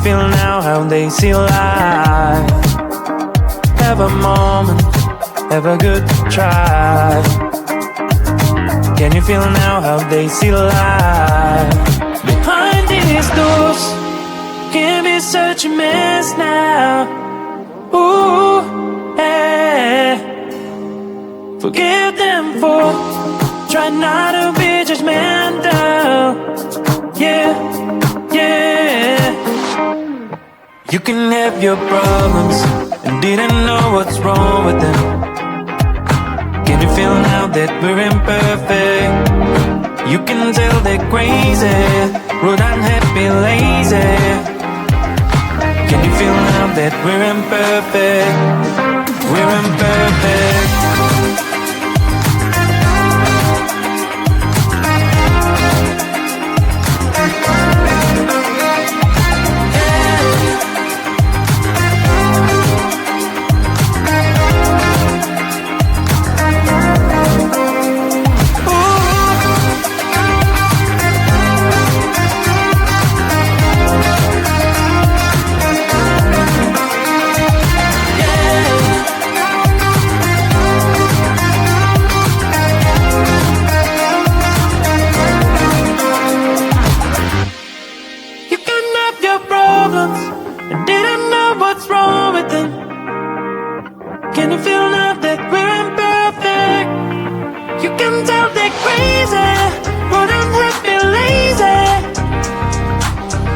feel now how they see life? Have a moment, have a good try. Can you feel now how they see life? Behind these doors can be such a mess now. Ooh, yeah. Forgive them for trying not to be judgmental. Yeah, yeah. You can have your problems and didn't know what's wrong with them. Can you feel now that we're imperfect? You can tell they're crazy, rude, unhappy, lazy. Can you feel now that we're imperfect? We're imperfect. And didn't know what's wrong with them. Can you feel now that we're imperfect? You can tell they're crazy, but I'm happy, lazy.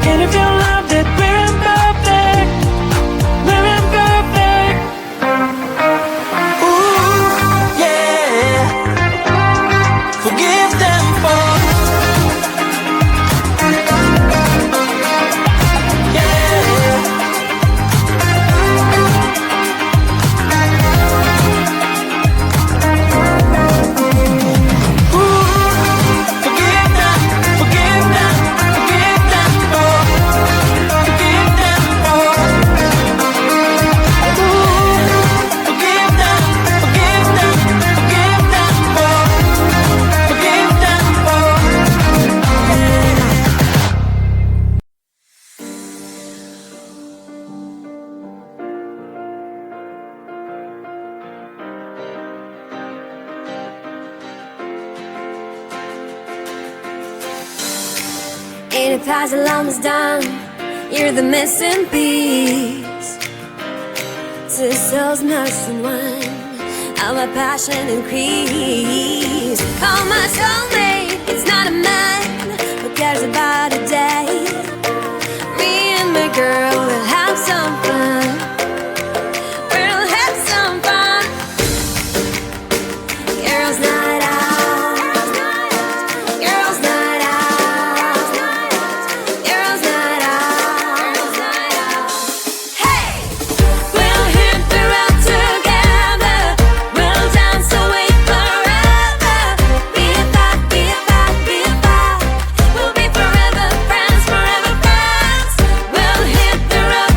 Can you feel now that we're imperfect? We're imperfect. Ooh, yeah. Forgive them for Any puzzle almost done, you're the missing piece. Two souls merged in one, how my passion increase. Call my soulmate, it's not a man who cares about a day. Me and my girl will have some fun. We'll have some fun. Girls' night out. We'll be forever friends, forever friends. We'll hit the road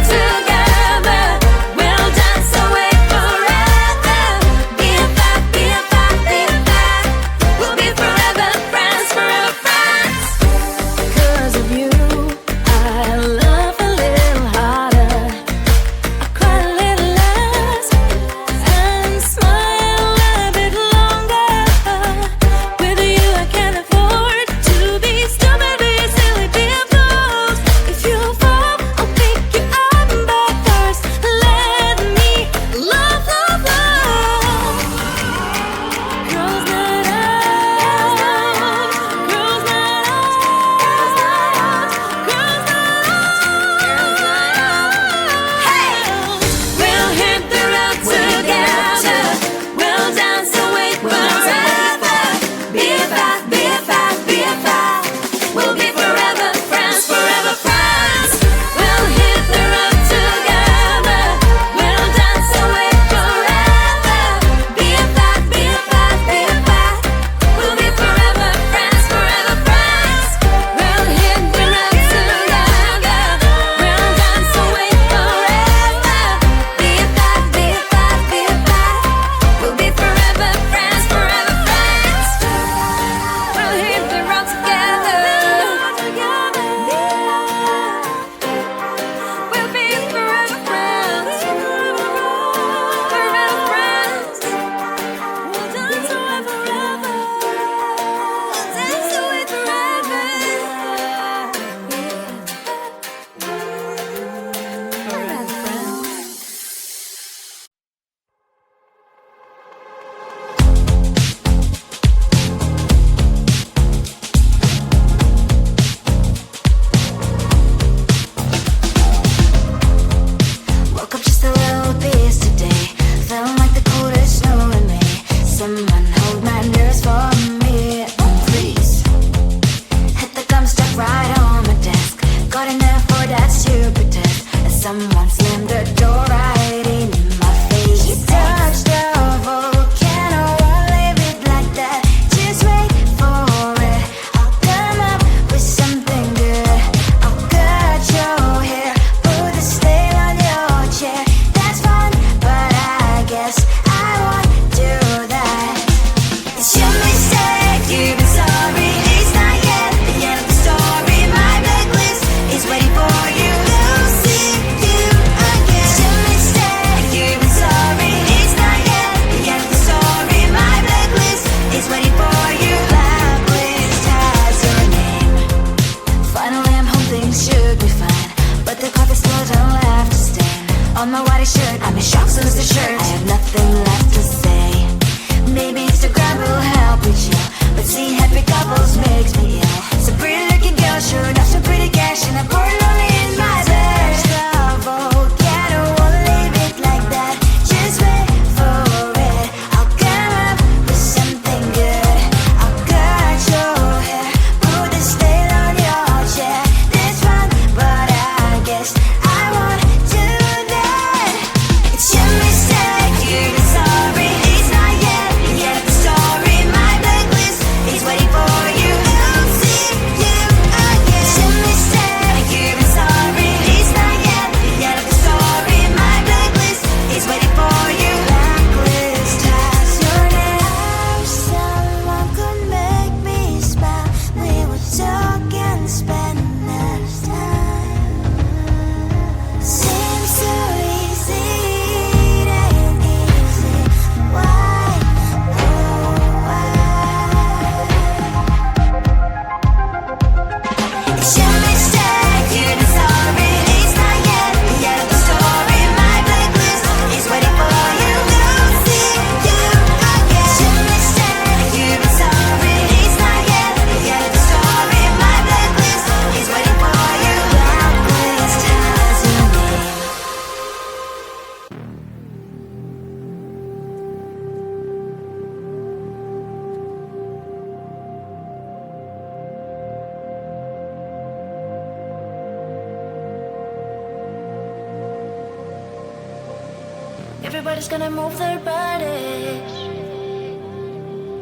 Everybody's gonna move their bodies.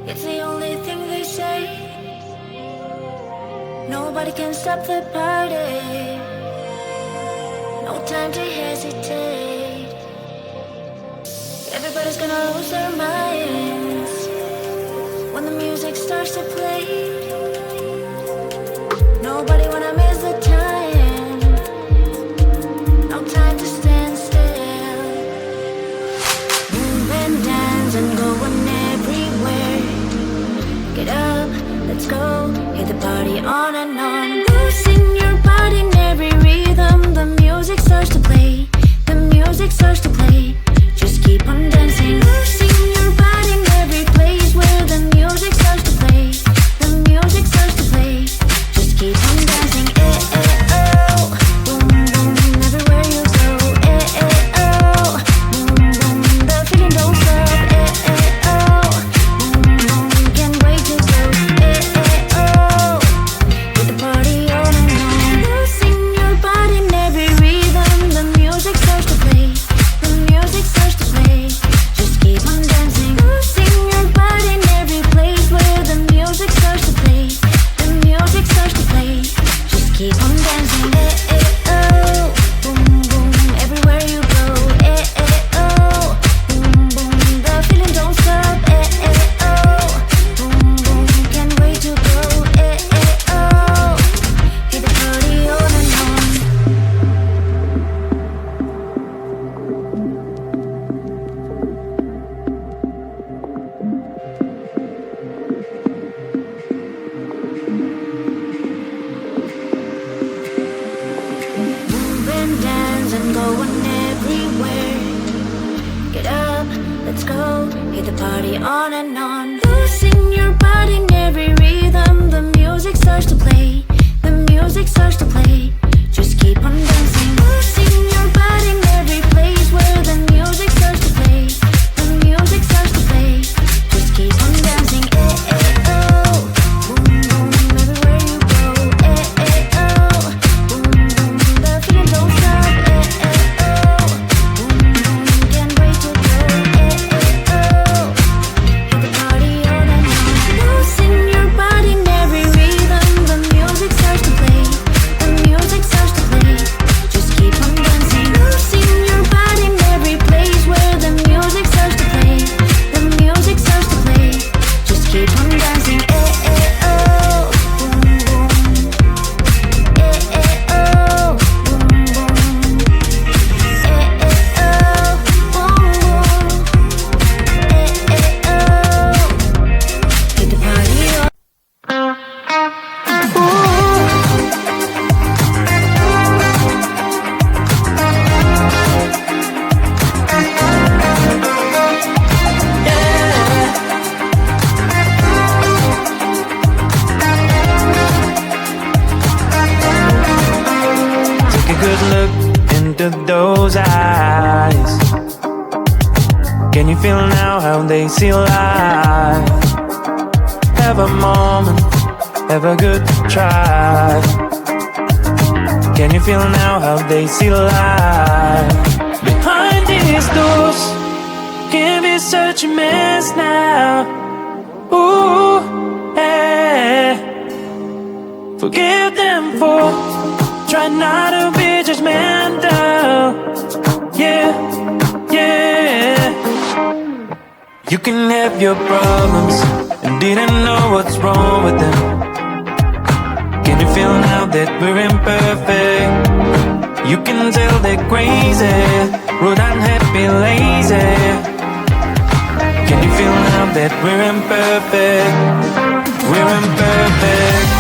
It's the only thing they say. Nobody can stop the party. No time to hesitate. Everybody's gonna lose their minds when the music starts to play. Nobody wanna miss the time. No time to stand still. Move and dance and going everywhere. Get up, let's go, hit the party on and on. Losing your body in every rhythm. The music starts to play. The music starts to play. Just keep on dancing. Losing your body in every place where the music starts to play. The music starts to play. Just keep on dancing. Eh, eh, oh. Boom, boom, everywhere you go. Eh, eh, oh. Boom, boom, the feeling don't stop. Eh, eh, oh. Boom, boom, can't wait to go. Eh, eh, oh. With the party on and on. Losing your body in every rhythm. The music starts to play. The music starts to play. Just keep on dancing. Losing your body in every place where the music starts to play. The music starts to play. Just keep on dancing. Eh, eh, oh. Boom, boom, everywhere you go. Eh, eh, oh. Boom, boom, the feeling don't stop. Eh, eh, oh. Boom, boom, can't wait to go. Eh, eh, oh. Hit the party on and on. Move and dance and going everywhere. Get up, let's go, hit the party on and on. Losing your body in every rhythm. The music starts to play. The music starts to play. Just keep on dancing. Losing your body in every place where the music starts to play. The music starts to play. Just keep on dancing. Eh, eh, oh. Boom, boom, everywhere you go. Eh, eh, oh. Boom, boom, the feeling don't stop. Eh, eh, oh. Boom, boom, can't wait to go. Eh, eh, oh. Hit the party on and on. Losing your body in every rhythm. The music starts to play. The music starts to play. Just keep on dancing. Losing your body in every place where the music starts to play. The music starts to play. Just keep on dancing. Eh, eh, oh. Boom, boom. Eh, eh, oh. Boom, boom. Eh, eh, oh. Boom, boom. Eh, eh, oh. Hit the party on. Take a good look into those eyes. Can you feel now how they see life? Have a moment, have a good try. Can you feel now how they see life? Behind these doors can be such a mess now. Ooh, yeah. Forgive them for try not to be judgmental. Yeah, yeah. You can have your problems and didn't know what's wrong with them. Can you feel now that we're imperfect? You can tell they're crazy, rude, unhappy, lazy. Can you feel now that we're imperfect? We're imperfect.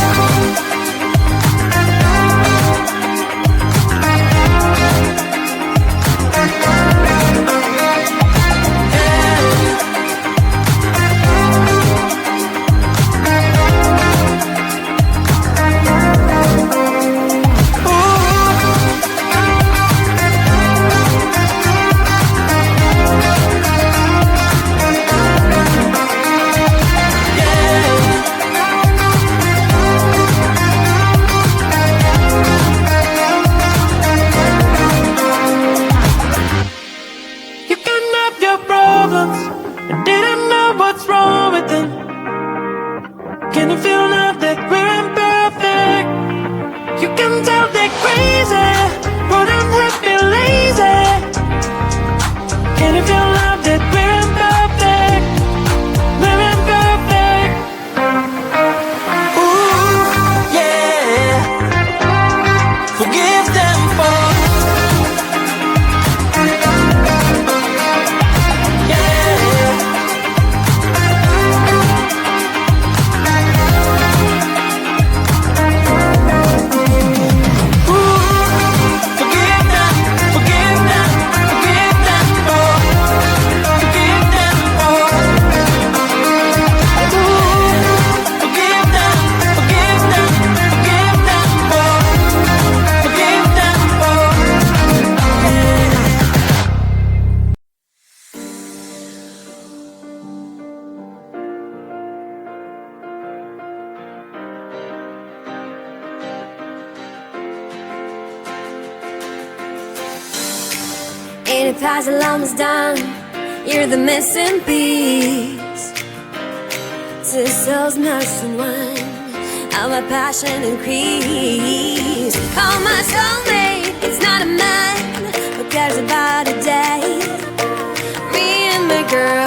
Any puzzle almost done. You're the missing piece. Two souls merged in one. How my passion increase. Oh, my soulmate, it's not a man who cares about a day. Me and my girl